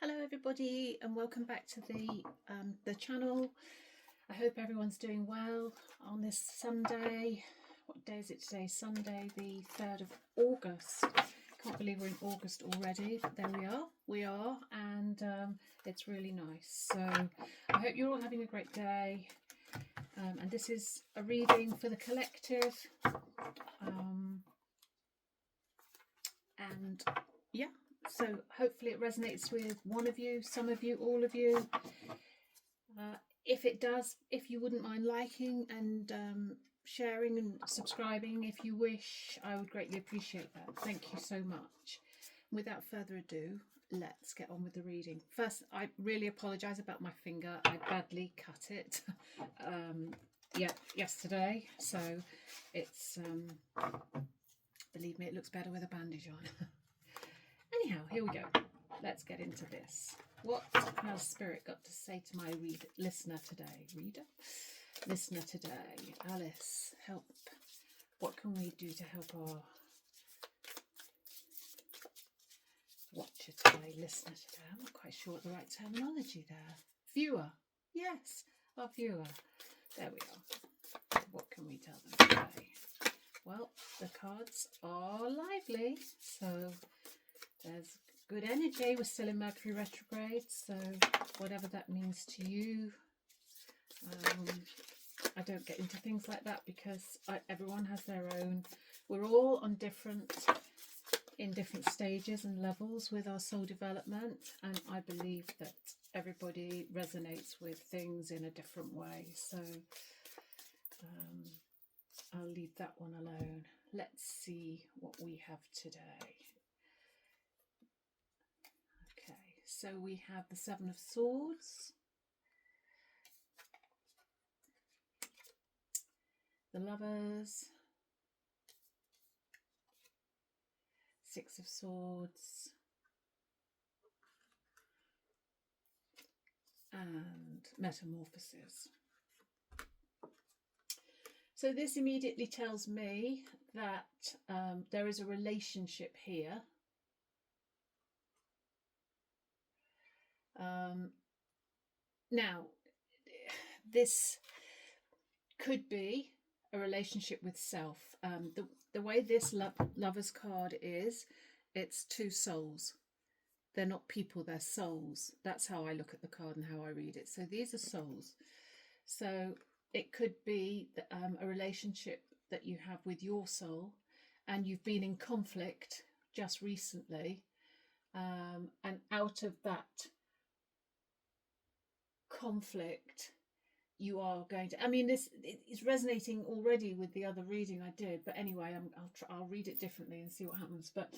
Hello everybody and welcome back to the channel. I hope everyone's doing well on this Sunday. What day is it today? Sunday the 3rd of August. Can't believe we're in August already, but there we are, and it's really nice. So I hope you're all having a great day, and this is a reading for the collective, and yeah, so hopefully it resonates with one of you, some of you, all of you. If it does, if you wouldn't mind liking and sharing and subscribing if you wish, I would greatly appreciate that. Thank you so much. Without further ado, let's get on with the reading. First, I really apologise about my finger. I badly cut it yesterday, so it's believe me, it looks better with a bandage on. Anyhow, here we go. Let's get into this. What has Spirit got to say to my listener today? Listener today. Alice, help. What can we do to help our watcher today, listener today? I'm not quite sure what the right terminology there. Viewer. Yes, our viewer. There we are. What can we tell them today? Well, the cards are lively, so there's good energy. We're still in Mercury retrograde, so whatever that means to you, I don't get into things like that because everyone has their own. We're all on in different stages and levels with our soul development, and I believe that everybody resonates with things in a different way. So I'll leave that one alone. Let's see what we have today. So we have the Seven of Swords, the Lovers, Six of Swords, and Metamorphosis. So this immediately tells me that there is a relationship here. Now, this could be a relationship with self. The way this Lover's card is, it's two souls. They're not people, they're souls. That's how I look at the card and how I read it. So these are souls. So it could be a relationship that you have with your soul, and you've been in conflict just recently, and out of that conflict you are going to, I mean, this is resonating already with the other reading I did, but anyway, I'll read it differently and see what happens, but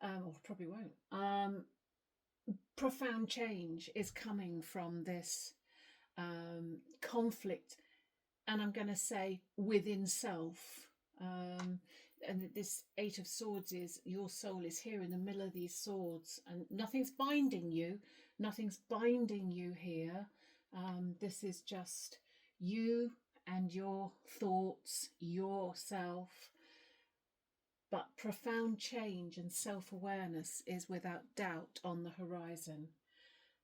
or probably won't. Profound change is coming from this conflict, and I'm going to say within self. And this Eight of Swords is your soul is here in the middle of these swords, and nothing's binding you. Nothing's binding you here. This is just you and your thoughts, yourself. But profound change and self-awareness is without doubt on the horizon.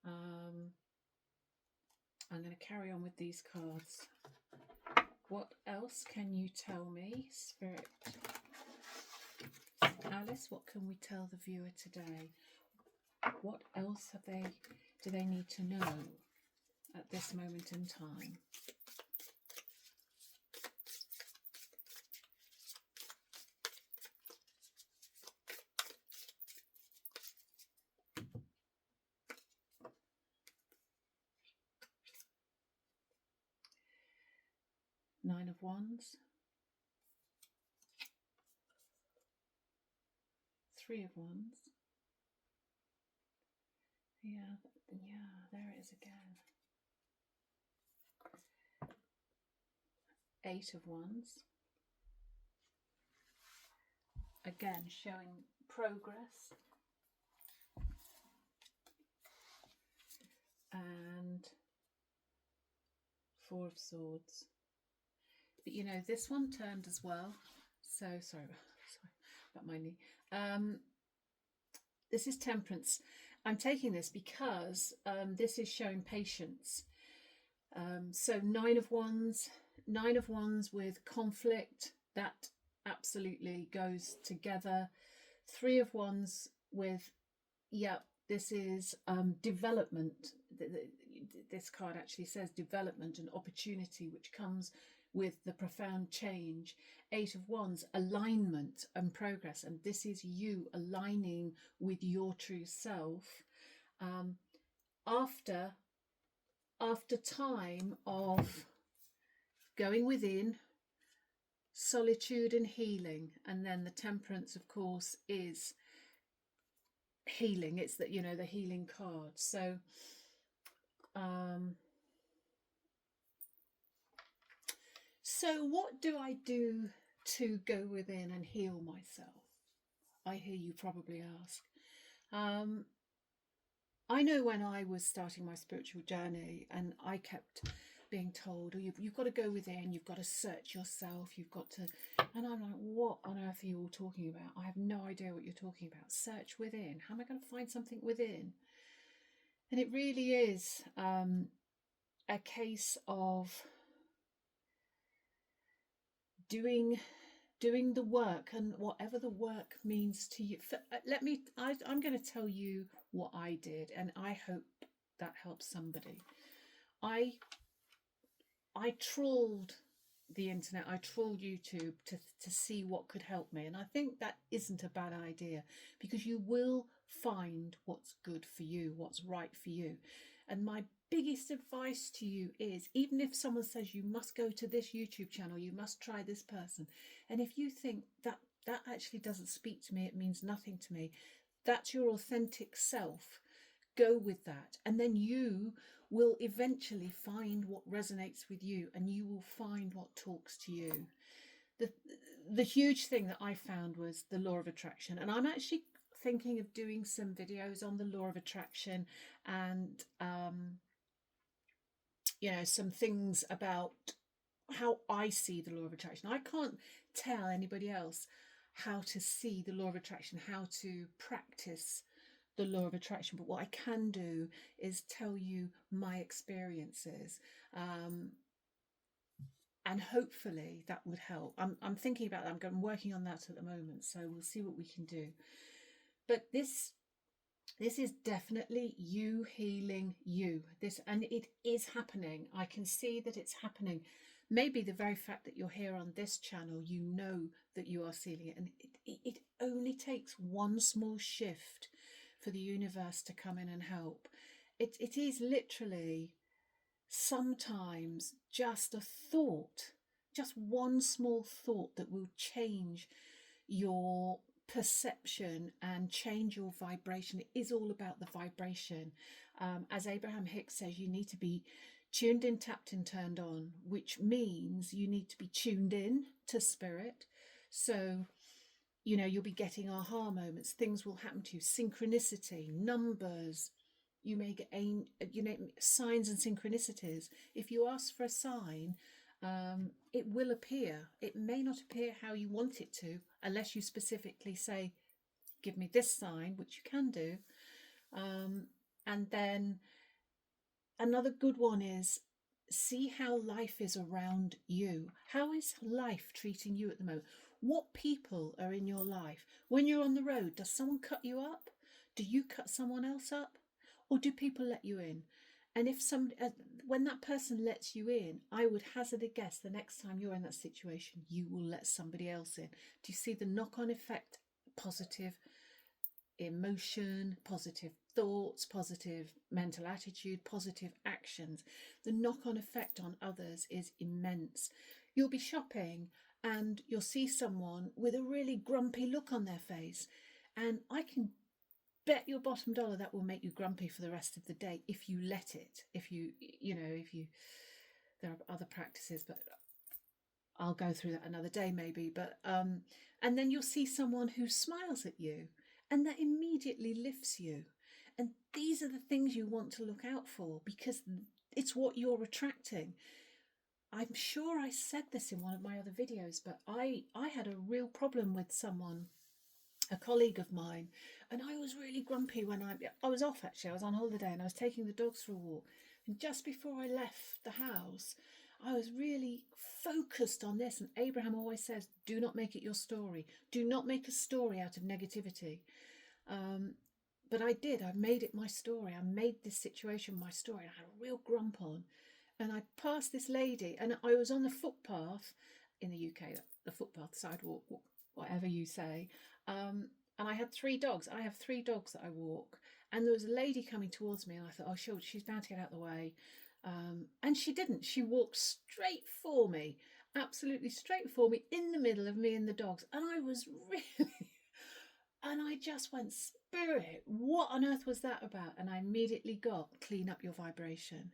I'm going to carry on with these cards. What else can you tell me, Spirit? Alice, what can we tell the viewer today? What else do they need to know at this moment in time? Nine of Wands, Three of Wands. Yeah, there it is again. Eight of Wands. Again, showing progress. And Four of Swords. But you know, this one turned as well. So sorry about my knee. This is Temperance. I'm taking this because this is showing patience. So nine of wands with conflict, that absolutely goes together. Three of wands with, yeah, this is development. This card actually says development and opportunity, which comes with the profound change. Eight of wands, alignment and progress, and this is you aligning with your true self after time of going within, solitude and healing. And then the temperance, of course, is healing. It's that, you know, the healing card. So so what do I do to go within and heal myself? I hear you probably ask. I know when I was starting my spiritual journey and I kept being told, oh, you've got to go within, you've got to search yourself, you've got to, and I'm like, what on earth are you all talking about? I have no idea what you're talking about. Search within. How am I going to find something within? And it really is a case of doing the work, and whatever the work means to you. I'm going to tell you what I did, and I hope that helps somebody. I trawled the internet, I trawled YouTube to see what could help me, and I think that isn't a bad idea, because you will find what's good for you, what's right for you. And my biggest advice to you is, even if someone says you must go to this YouTube channel, you must try this person, and if you think that actually doesn't speak to me, it means nothing to me, that's your authentic self, go with that, and then you will eventually find what resonates with you, and you will find what talks to you. The huge thing that I found was the law of attraction, and I'm actually thinking of doing some videos on the law of attraction, and you know, some things about how I see the law of attraction. I can't tell anybody else how to see the law of attraction, how to practice the law of attraction, but what I can do is tell you my experiences, and hopefully that would help. I'm thinking about that. I'm working on that at the moment, so we'll see what we can do. But this is definitely you healing you. And it is happening. I can see that it's happening. Maybe the very fact that you're here on this channel, you know that you are sealing it, and it only takes one small shift for the universe to come in and help. It is literally sometimes just a thought, just one small thought that will change your perception and change your vibration. It is all about the vibration. As Abraham Hicks says, you need to be tuned in, tapped in, turned on, which means you need to be tuned in to spirit. So, you know, you'll be getting aha moments, things will happen to you, synchronicity, numbers. You may get, you know, signs and synchronicities. If you ask for a sign, it will appear. It may not appear how you want it to, unless you specifically say, give me this sign, which you can do. And then another good one is, see how life is around you. How is life treating you at the moment? What people are in your life? When you're on the road, does someone cut you up? Do you cut someone else up? Or do people let you in? And if when that person lets you in, I would hazard a guess the next time you're in that situation, you will let somebody else in. Do you see the knock-on effect? Positive emotion, positive thoughts, positive mental attitude, positive actions. The knock-on effect on others is immense. You'll be shopping and you'll see someone with a really grumpy look on their face, and I can bet your bottom dollar that will make you grumpy for the rest of the day if you let it. If you there are other practices, but I'll go through that another day maybe. But and then you'll see someone who smiles at you, and that immediately lifts you. And these are the things you want to look out for, because it's what you're attracting. I'm sure I said this in one of my other videos, but I had a real problem with someone a colleague of mine, and I was really grumpy when I was off actually. I was on holiday and I was taking the dogs for a walk. And just before I left the house, I was really focused on this. And Abraham always says, do not make it your story. Do not make a story out of negativity. But I did. I made it my story. I made this situation my story. I had a real grump on. And I passed this lady, and I was on the footpath in the UK, the footpath, sidewalk, whatever you say. And I had three dogs. I have three dogs that I walk. And there was a lady coming towards me, and I thought, oh, she's bound to get out of the way. And she didn't. She walked straight for me, absolutely straight for me, in the middle of me and the dogs. And I was really, and I just went, Spirit, what on earth was that about? And I immediately got, clean up your vibration.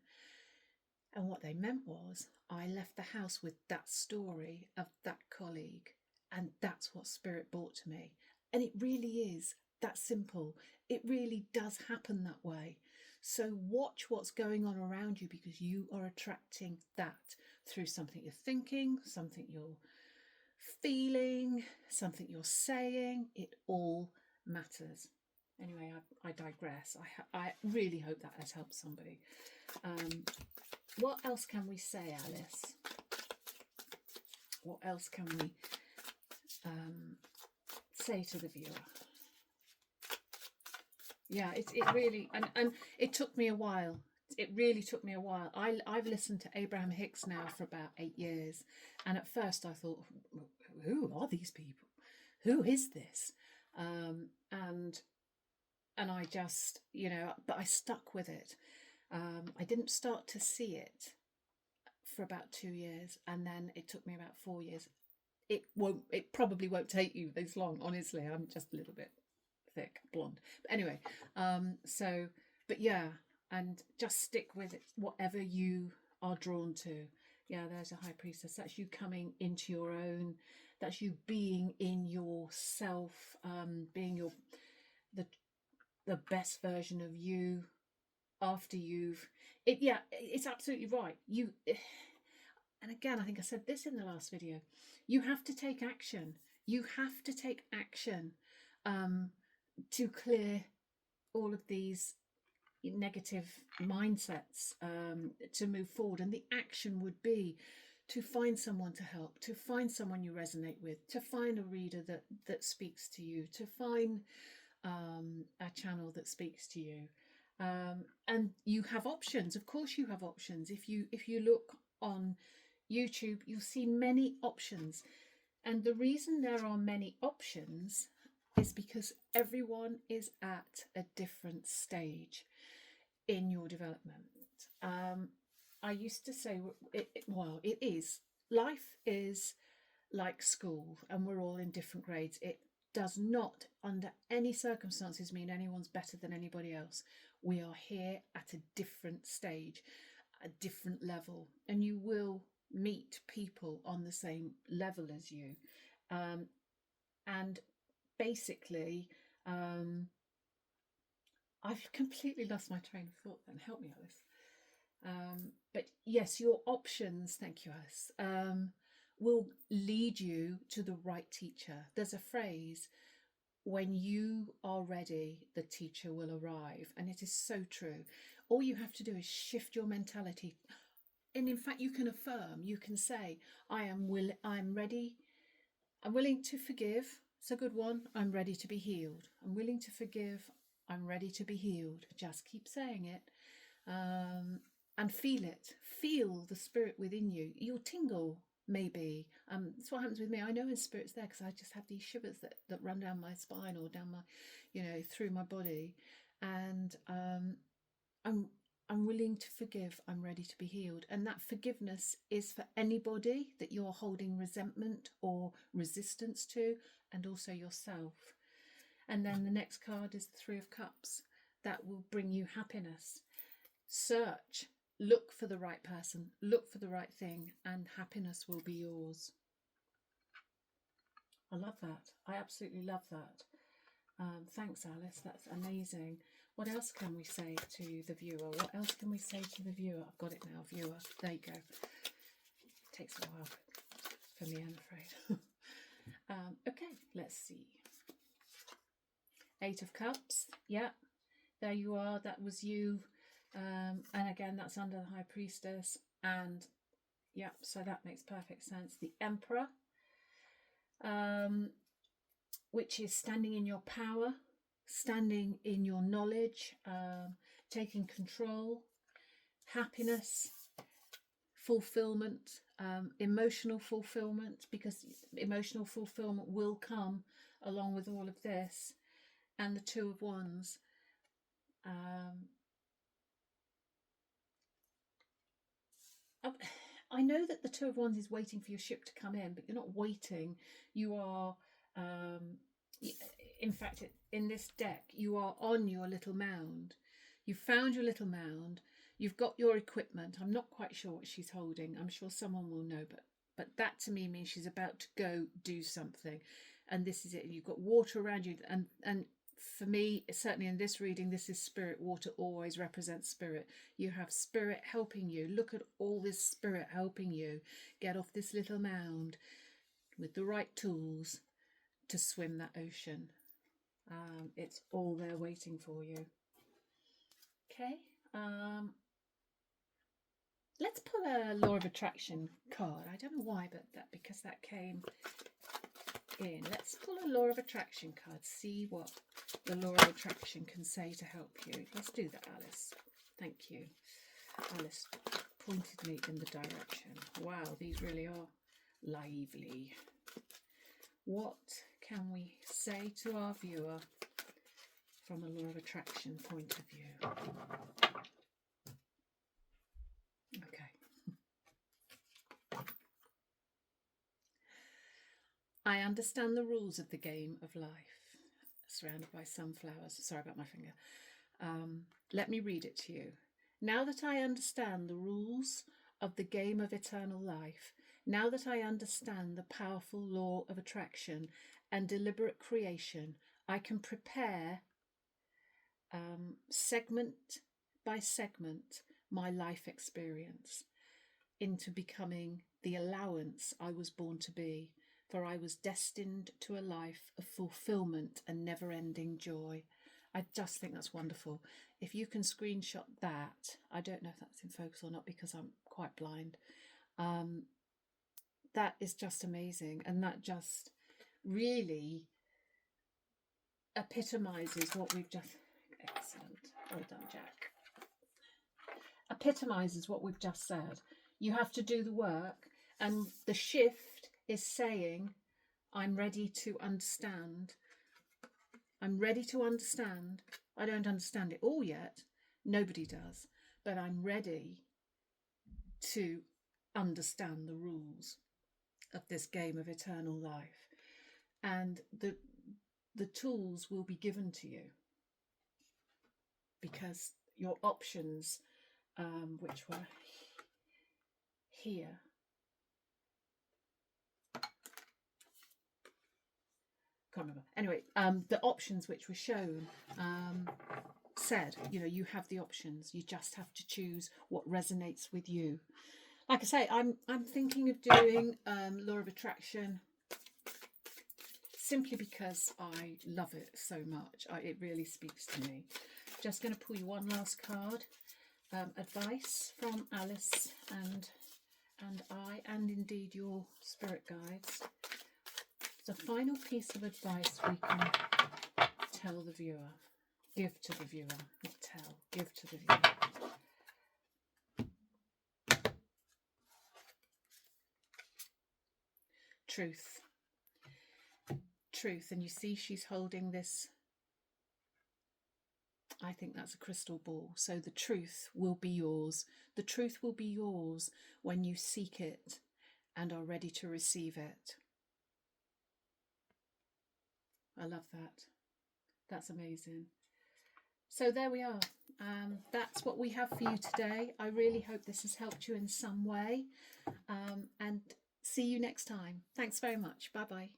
And what they meant was, I left the house with that story of that colleague. And that's what Spirit brought to me. And it really is that simple. It really does happen that way. So watch what's going on around you, because you are attracting that through something you're thinking, something you're feeling, something you're saying. It all matters. Anyway, I digress. I really hope that has helped somebody. What else can we say, Alice? What else can we say to the viewer? Yeah, it really, and it took me a while. It really took me a while. I've listened to Abraham Hicks now for about 8 years, and at first I thought, who are these people? Who is this? And I just, but I stuck with it. I didn't start to see it for about 2 years, and then it took me about 4 years. It probably won't take you this long, honestly. I'm just a little bit thick, blonde. But anyway, but yeah, and just stick with it, whatever you are drawn to. Yeah, there's a high priestess. That's you coming into your own. That's you being in yourself, being the best version of you after it's absolutely right. And again, I think I said this in the last video, you have to take action. You have to take action to clear all of these negative mindsets, to move forward. And the action would be to find someone to help, to find someone you resonate with, to find a reader that speaks to you, to find a channel that speaks to you. And you have options. Of course you have options. If you look on YouTube, you'll see many options. And the reason there are many options is because everyone is at a different stage in your development. I used to say, it is. Life is like school, and we're all in different grades. It does not, under any circumstances, mean anyone's better than anybody else. We are here at a different stage, a different level, and you will meet people on the same level as you. And basically, I've completely lost my train of thought then. Help me, Alice. But yes, your options, thank you, Alice, will lead you to the right teacher. There's a phrase, when you are ready, the teacher will arrive. And it is so true. All you have to do is shift your mentality. And in fact, you can affirm, you can say, I'm ready. I'm willing to forgive. It's a good one. I'm ready to be healed. I'm willing to forgive. I'm ready to be healed. Just keep saying it. And feel it. Feel the spirit within you. You'll tingle, maybe. That's what happens with me. I know when spirit's there because I just have these shivers that run down my spine or down my, through my body. And I'm willing to forgive. I'm ready to be healed. And that forgiveness is for anybody that you're holding resentment or resistance to, and also yourself. And then the next card is the Three of Cups. That will bring you happiness. Search, look for the right person, look for the right thing, and happiness will be yours. I love that. I absolutely love that. Thanks, Alice. That's amazing. What else can we say to the viewer? What else can we say to the viewer? I've got it now, viewer. There you go. It takes a while for me, I'm afraid. Okay, let's see. Eight of Cups. Yeah, there you are. That was you. And again, that's under the High Priestess. And yeah, so that makes perfect sense. The Emperor, which is standing in your power, standing in your knowledge, taking control, happiness, fulfillment, emotional fulfillment, because emotional fulfillment will come along with all of this. And the Two of Wands. I know that the Two of Wands is waiting for your ship to come in, but you're not waiting. You are, in fact, in this deck, you are on your little mound. You've found your little mound. You've got your equipment. I'm not quite sure what she's holding. I'm sure someone will know, but that to me means she's about to go do something. And this is it. You've got water around you. And for me, certainly in this reading, this is spirit. Water always represents spirit. You have spirit helping you. Look at all this spirit helping you get off this little mound with the right tools to swim that ocean. It's all there waiting for you. Okay. Let's pull a Law of Attraction card. I don't know why, but because that came in. Let's pull a Law of Attraction card. See what the Law of Attraction can say to help you. Let's do that, Alice. Thank you. Alice pointed me in the direction. Wow, these really are lively. What can we say to our viewer from a Law of Attraction point of view? Okay. I understand the rules of the game of life. Surrounded by sunflowers. Sorry about my finger. Let me read it to you. Now that I understand the rules of the game of eternal life, now that I understand the powerful law of attraction and deliberate creation, I can prepare segment by segment my life experience into becoming the allowance I was born to be, for I was destined to a life of fulfillment and never-ending joy. I just think that's wonderful. If you can screenshot that, I don't know if that's in focus or not because I'm quite blind. That is just amazing, and that just really epitomizes what we've just... Excellent. Well done, Jack. Epitomizes what we've just said. You have to do the work, and the shift is saying, I'm ready to understand. I'm ready to understand. I don't understand it all yet. Nobody does. But I'm ready to understand the rules of this game of eternal life. And the tools will be given to you, because your options, which were here, can't remember. Anyway, the options which were shown said, you know, you have the options. You just have to choose what resonates with you. Like I say, I'm thinking of doing Law of Attraction simply because I love it so much. It really speaks to me. Just going to pull you one last card. Advice from Alice and I, and indeed your spirit guides. The final piece of advice we can tell the viewer, give to the viewer, not tell, give to the viewer. Truth. Truth. And you see she's holding this, I think that's a crystal ball. So the truth will be yours. The truth will be yours when you seek it and are ready to receive it. I love that. That's amazing. So there we are. That's what we have for you today. I really hope this has helped you in some way. And see you next time. Thanks very much. Bye-bye.